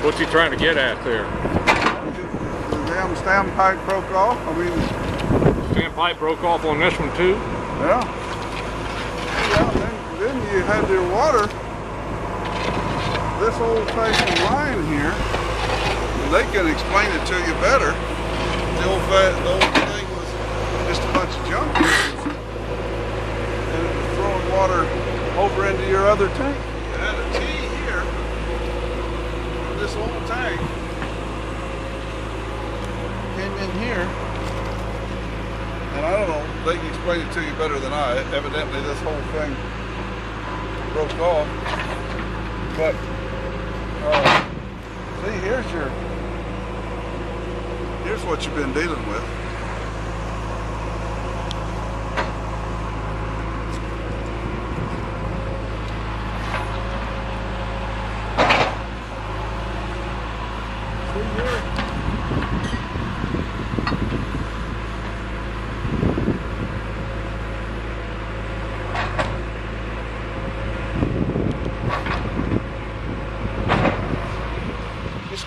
What's he trying to get at there? The damn standpipe broke off. I mean, standpipe broke off on this one too? Yeah. Yeah, then you had your water, this old-fashioned line here, and they can explain it to you better. The old thing was just a bunch of junk and it was throwing water over into your other tank. You had a T here, this old tank came in here, and I don't know, they can explain it to you better than I. Evidently this whole thing broke off, but see, here's what you've been dealing with. See here?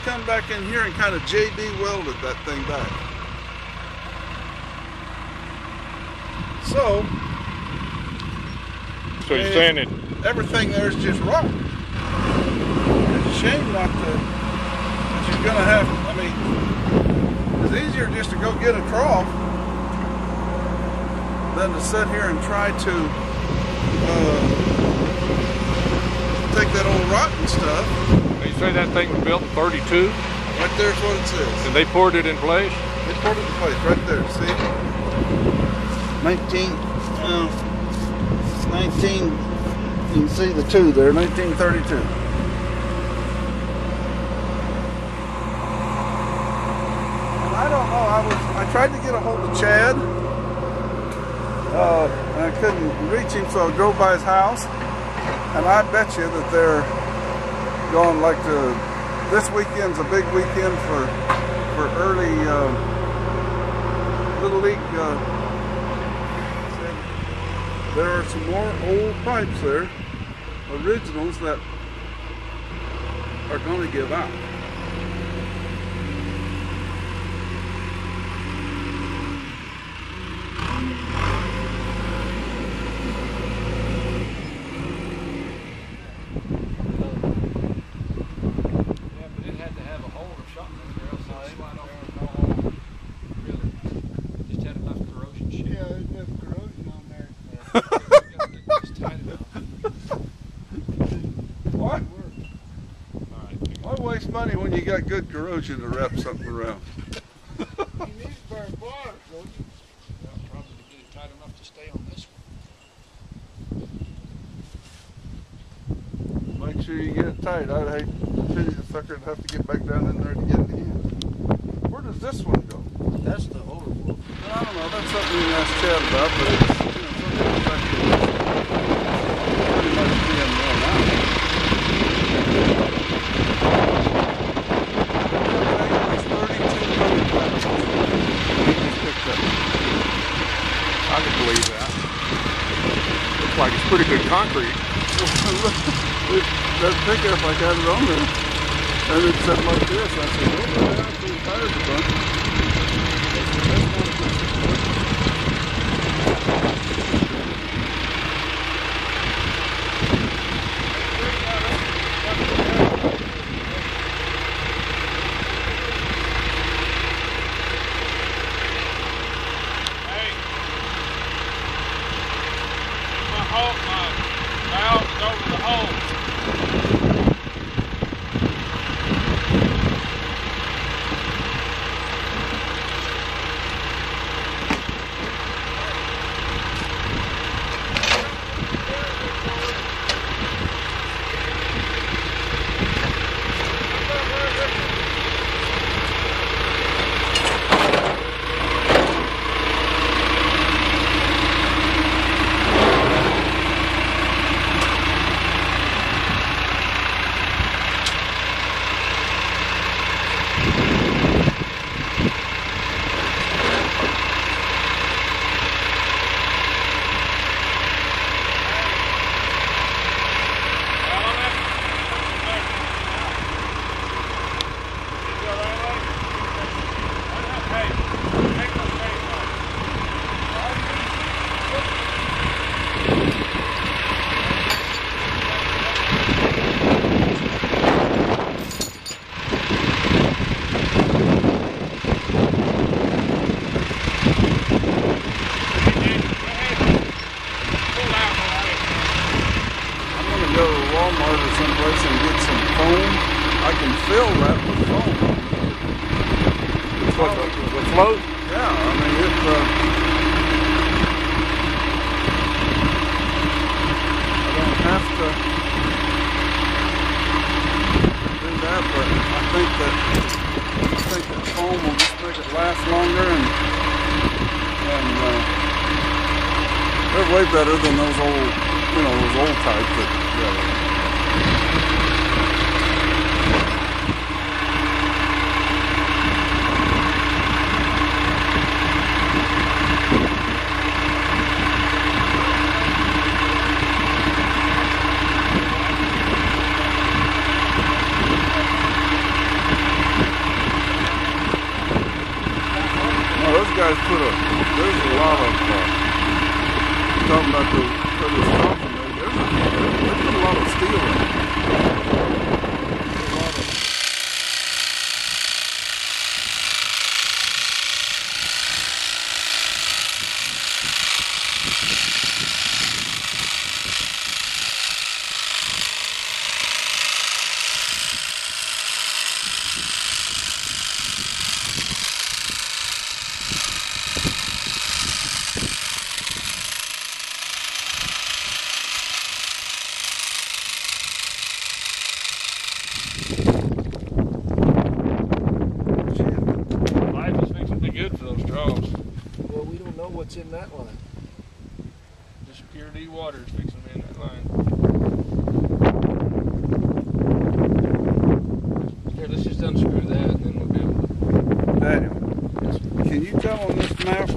Come back in here and kind of JB welded that thing back. So you're saying that everything there is just rotten. It's a shame not to, that you're gonna have, I mean, it's easier just to go get a trough than to sit here and try to take that old rotten stuff. You say that thing was built in 32? Right there's what it says. And they poured it in place? They poured it in place right there, see? 19, you can see the 2 there, 1932. And I don't know, I tried to get a hold of Chad, and I couldn't reach him, so I drove by his house, and I bet you that they're going like this weekend's a big weekend for early Little League. There are some more old pipes there, originals, that are going to give out. Why waste money when you got good corrosion to wrap something around? You need to burn bars, don't you? Well, probably to get it tight enough to stay on this one. Make sure you get it tight. I'd hate to pity the sucker and have to get back down in there to get it in. Where does this one go? That's the overflow. I don't know. That's something you can ask Chad about, but it's, pretty much being well now. I can believe that. Looks like it's pretty good concrete. That pickup, I got it on there, and it said like this. I said, oh, that's the tires a bunch. place and get some foam, I can fill that with foam. What, the float? Yeah, I mean, I don't have to do that, but I think that foam will just make it last longer, and they're way better than those old, those old types that. Those guys there's a lot of, talking about this Trough, they put a lot of steel in it. Life is fixing to be good for those troughs. Well, we don't know what's in that line. Just pure D water is fixing to be in that line. Here, let's just unscrew that and then we'll be able to. Daniel, can you tell on this map